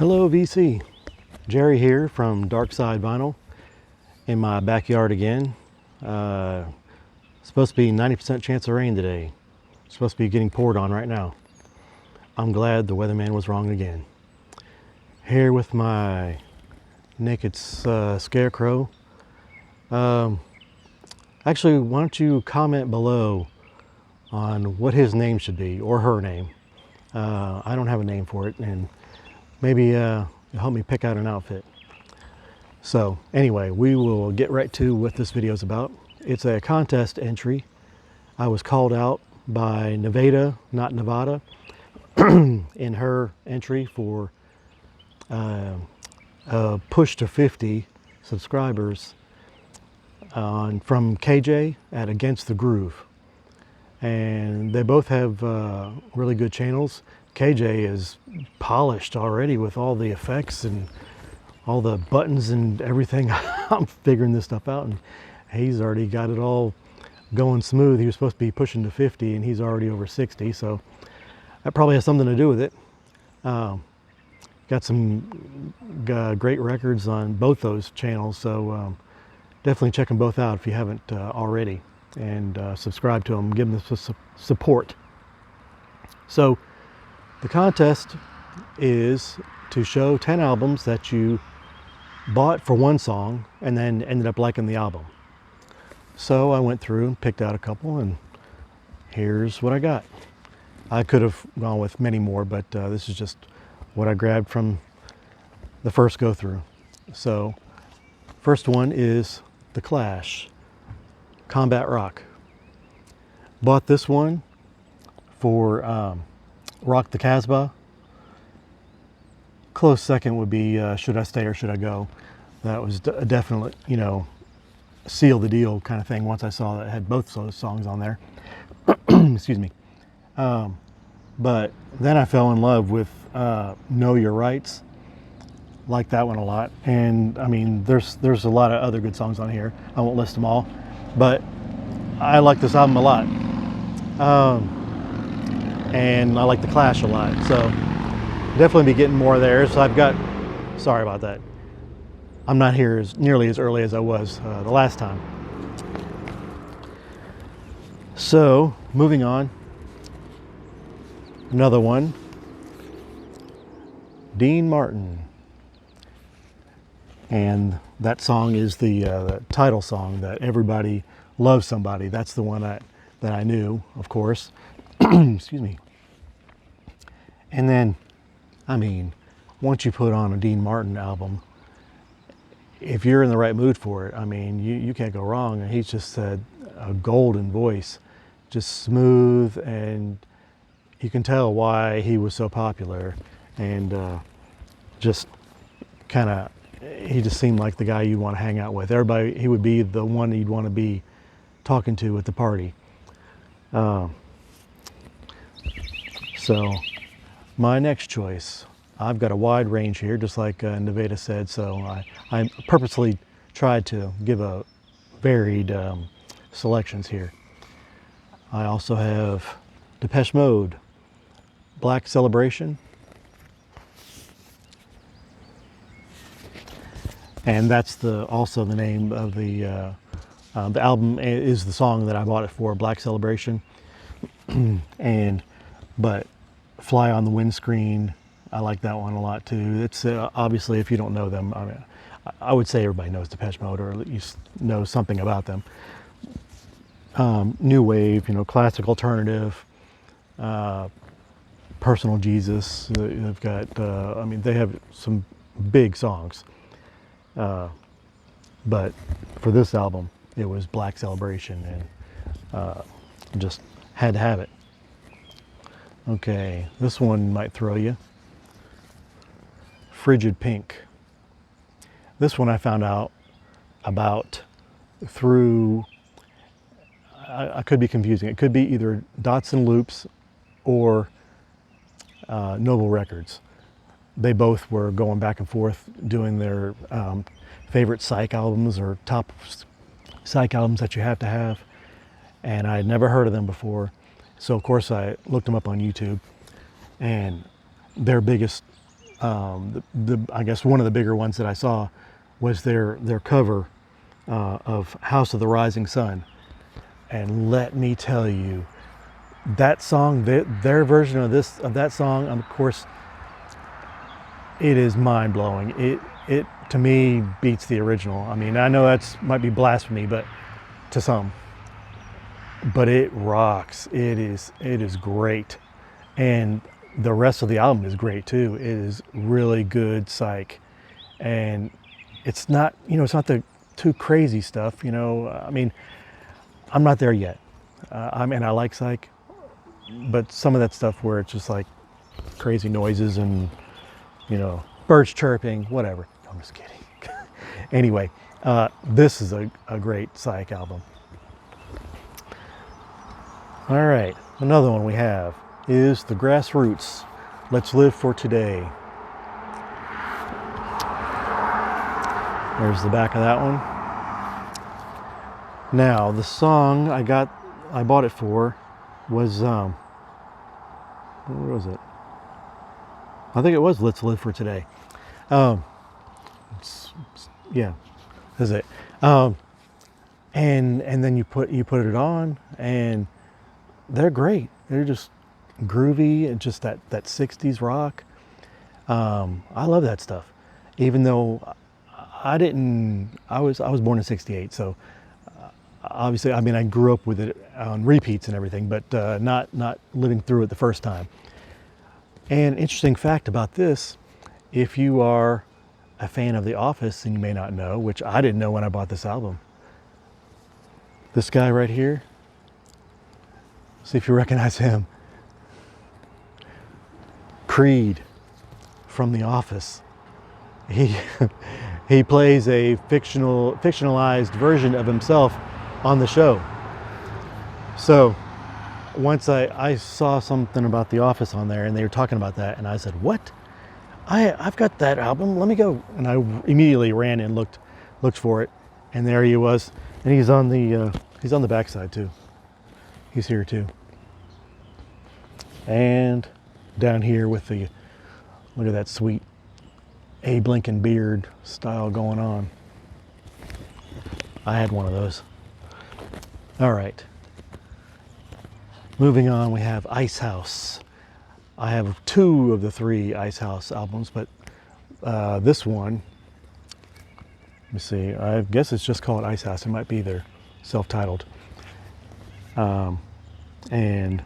Hello VC, Jerry here from Dark Side Vinyl in my backyard again. Supposed to be 90% chance of rain today. Supposed to be getting poured on right now. I'm glad the weatherman was wrong again. Here with my naked scarecrow. Actually, why don't you comment below on what his name should be, or her name. I don't have a name for it, and maybe help me pick out an outfit. So anyway, we will get right to what this video is about. It's a contest entry. I was called out by Nevada, not Nevada, in her entry for a push to 50 subscribers from KJ at Against the Groove. And they both have really good channels. KJ is polished already with all the effects and all the buttons and everything. I'm figuring this stuff out, and he's already got it all going smooth. He was supposed to be pushing to 50 and he's already over 60, so that probably has something to do with it. Got some great records on both those channels, so definitely check them both out if you haven't already, and subscribe to them, give them the support. So the contest is to show 10 albums that you bought for one song and then ended up liking the album. So I went through and picked out a couple, and here's what I got. I could have gone with many more, but this is just what I grabbed from the first go through. So first one is The Clash, Combat Rock. Bought this one for Rock the Casbah. Close second would be Should I Stay or Should I Go. That was a definite, seal the deal kind of thing once I saw that it had both those songs on there. Excuse me. But then I fell in love with Know Your Rights. Like that one a lot. And I mean, there's a lot of other good songs on here. I won't list them all, but I like this album a lot. And I like The Clash a lot, so definitely be getting more there. So I've got, sorry about that, I'm not here nearly as early as I was the last time. So moving on, another one, Dean Martin, and that song is the title song, that Everybody Loves Somebody. That's the one that I knew, of course. Excuse me. And then, I mean, once you put on a Dean Martin album, if you're in the right mood for it, I mean, you can't go wrong. And he's just a golden voice, just smooth, and you can tell why he was so popular. And just kind of, he just seemed like the guy you'd want to hang out with. Everybody, he would be the one you'd want to be talking to at the party. So my next choice, I've got a wide range here, just like Nevada said, so I purposely tried to give a varied selections here. I also have Depeche Mode, Black Celebration, and that's also the name of the album is the song that I bought it for, Black Celebration. But Fly on the Windscreen, I like that one a lot too. It's obviously, if you don't know them, I mean, I would say everybody knows Depeche Mode, or at least knows something about them. New wave, classic alternative, Personal Jesus. They've got, I mean, they have some big songs. But for this album, it was Black Celebration, and just had to have it. Okay, this one might throw you. Frigid Pink. This one I found out about through, I could be confusing. It could be either Dots and Loops or Noble Records. They both were going back and forth doing their favorite psych albums, or top psych albums that you have to have. And I had never heard of them before. So of course I looked them up on YouTube, and their biggest I guess one of the bigger ones that I saw was their cover of House of the Rising Sun. And let me tell you, that song, their version of that song, of course, it is mind blowing. It to me beats the original. I mean, I know that's might be blasphemy, but to some, but it rocks. It is great, and the rest of the album is great too. It is really good psych, and it's not, it's not the too crazy stuff. I mean, I'm not there yet. I mean, I like psych, but some of that stuff where it's just like crazy noises and birds chirping, whatever. I'm just kidding. Anyway, this is a great psych album. All right, another one we have is the Grassroots, Let's Live for Today. There's the back of that one. Now, the song I bought it for was, what was it? I think it was Let's Live for Today. Yeah, that's it. And then you put it on, and they're great. They're just groovy and just that 60s rock. I love that stuff. Even though I was born in '68, so obviously, I mean, I grew up with it on repeats and everything, but not living through it the first time. And interesting fact about this, if you are a fan of The Office, and you may not know, which I didn't know when I bought this album, this guy right here, see if you recognize him. Creed from The Office. He plays a fictionalized version of himself on the show. So once I saw something about The Office on there, and they were talking about that, and I said, what? I've got that album, let me go. And I immediately ran and looked for it, and there he was. And he's on the backside too. He's here too. And down here with the, look at that sweet Abe Lincoln beard style going on. I had one of those. All right. Moving on, we have Ice House. I have 2 of the 3 Ice House albums, but this one, let me see, I guess it's just called Ice House. It might be their self-titled. And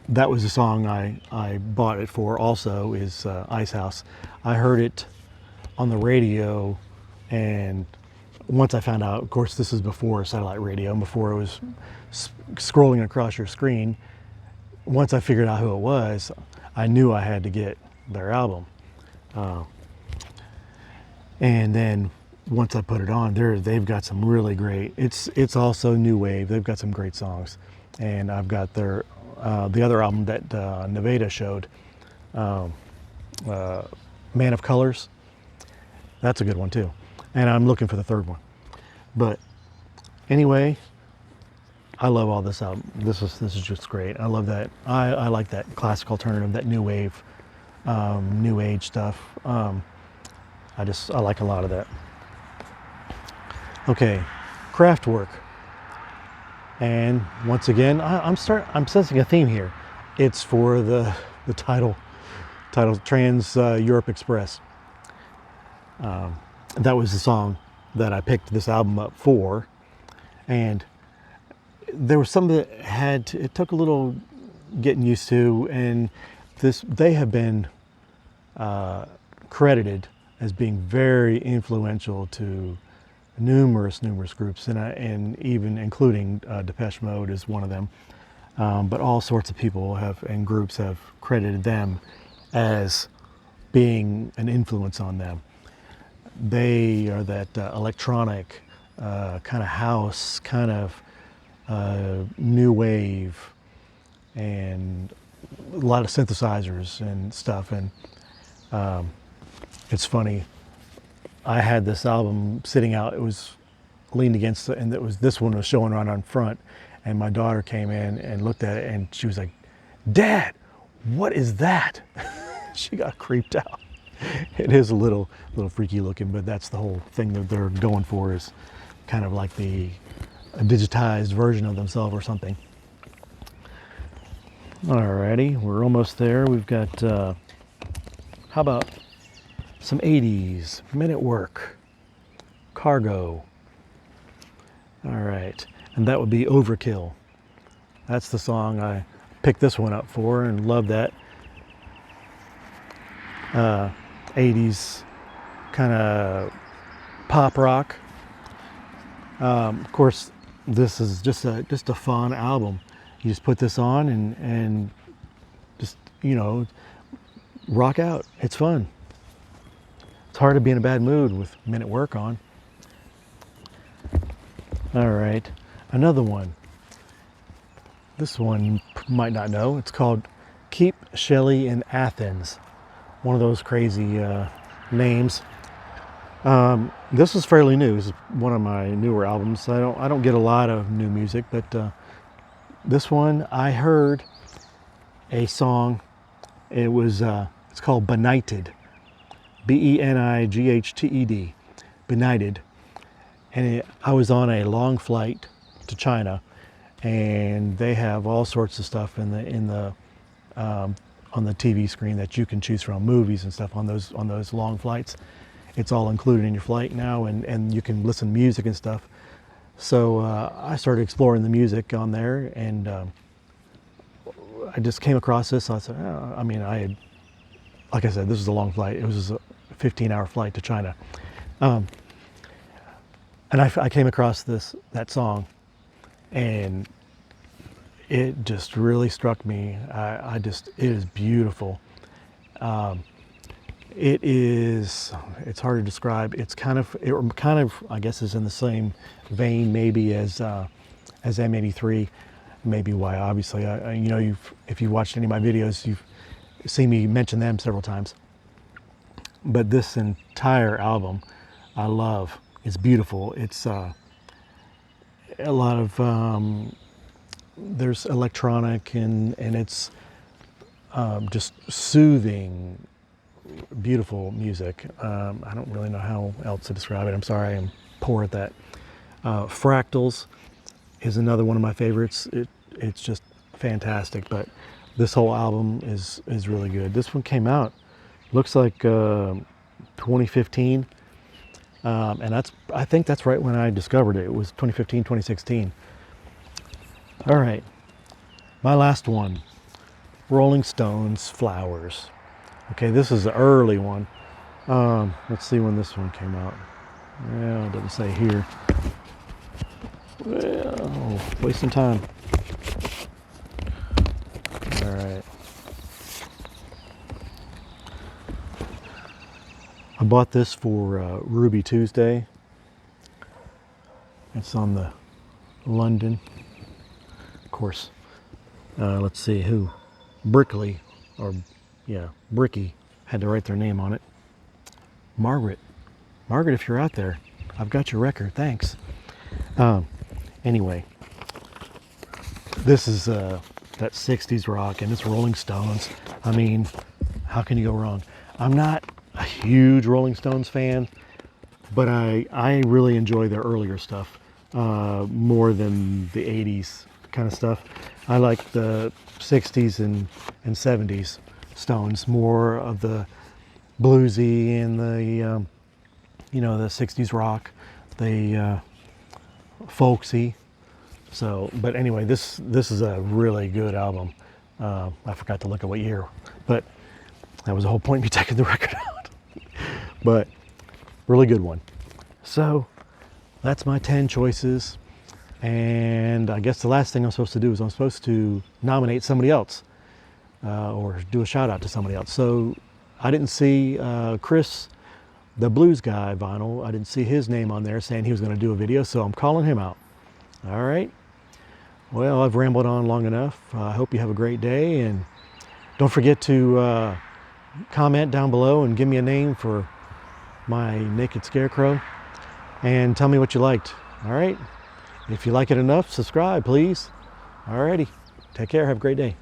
that was the song I bought it for also, is Ice House. I heard it on the radio, and once I found out, of course this is before satellite radio, and before it was scrolling across your screen, once I figured out who it was, I knew I had to get their album. And then once I put it on, they've got some really great, it's also new wave, they've got some great songs. And I've got their the other album that Nevada showed, Man of Colors. That's a good one too. And I'm looking for the third one. But anyway, I love all this album. This is just great. I love that. I like that classic alternative, that new wave, new age stuff. I like a lot of that. Okay, Kraftwerk. And once again, I'm sensing a theme here. It's for the title Trans Europe Express. That was the song that I picked this album up for, and there was some that it took a little getting used to, and they have been credited as being very influential to numerous groups, and even including Depeche Mode is one of them. But all sorts of people and groups have credited them as being an influence on them. They are that electronic, kind of house, kind of new wave, and a lot of synthesizers and stuff. And it's funny, I had this album sitting out, it was leaned against, and this one was showing right on front, and my daughter came in and looked at it, and she was like, "Dad, what is that?" She got creeped out. It is a little freaky looking, but that's the whole thing that they're going for, is kind of like a digitized version of themselves or something. Alrighty, we're almost there. We've got, how about some 80s, Men at Work, Cargo. All right, and that would be Overkill. That's the song I picked this one up for and love that. 80s kind of pop rock. Of course, this is just a fun album. You just put this on and just, you know, rock out. It's fun. It's hard to be in a bad mood with Men at Work on. All right, another one. This one you might not know. It's called Keep Shelley in Athens. One of those crazy names. This is fairly new. This is one of my newer albums. I don't get a lot of new music, but this one I heard a song. It was it's called Benighted, Benighed, Benighted, and I was on a long flight to China, and they have all sorts of stuff on the TV screen that you can choose from, movies and stuff on those long flights. It's all included in your flight now, and you can listen to music and stuff. So I started exploring the music on there, and I just came across this. I said, oh, I mean, like I said, this was a long flight. It was a 15-hour flight to China, and I came across that song, and it just really struck me. It is beautiful. It's hard to describe. It kind of, I guess, is in the same vein maybe as M83, maybe why. Obviously, you know, if you've watched any of my videos, you've seen me mention them several times. But this entire album, I love. It's beautiful. It's a lot of there's electronic and it's just soothing, beautiful music. I don't really know how else to describe it. I'm sorry, I'm poor at that. Fractals is another one of my favorites. It's just fantastic, but this whole album is really good. This one came out, looks like 2015, and I think that's right when I discovered it. It was 2015, 2016. All right, my last one, Rolling Stones, Flowers. Okay, this is the early one. Let's see when this one came out. Yeah, it doesn't say here. Well, wasting time. All right. I bought this for Ruby Tuesday. It's on the London. Of course, let's see who. Brickley, or yeah, Bricky had to write their name on it. Margaret, if you're out there, I've got your record, thanks. Anyway, this is that 60s rock, and it's Rolling Stones. I mean, how can you go wrong? I'm not a huge Rolling Stones fan, but I really enjoy their earlier stuff more than the 80s kind of stuff. I like the 60s and 70s Stones, more of the bluesy and the you know, the 60s rock, the folksy. So, but anyway, this is a really good album. I forgot to look at what year, but that was the whole point of me taking the record out. But really good one. So that's my 10 choices. And I guess the last thing I'm supposed to do is I'm supposed to nominate somebody else or do a shout out to somebody else. So I didn't see Chris, the blues guy vinyl. I didn't see his name on there saying he was going to do a video. So I'm calling him out. All right. Well, I've rambled on long enough. I hope you have a great day. And don't forget to comment down below and give me a name for my naked scarecrow. And tell me what you liked. All right. If you like it enough, subscribe, please. Alrighty. Take care. Have a great day.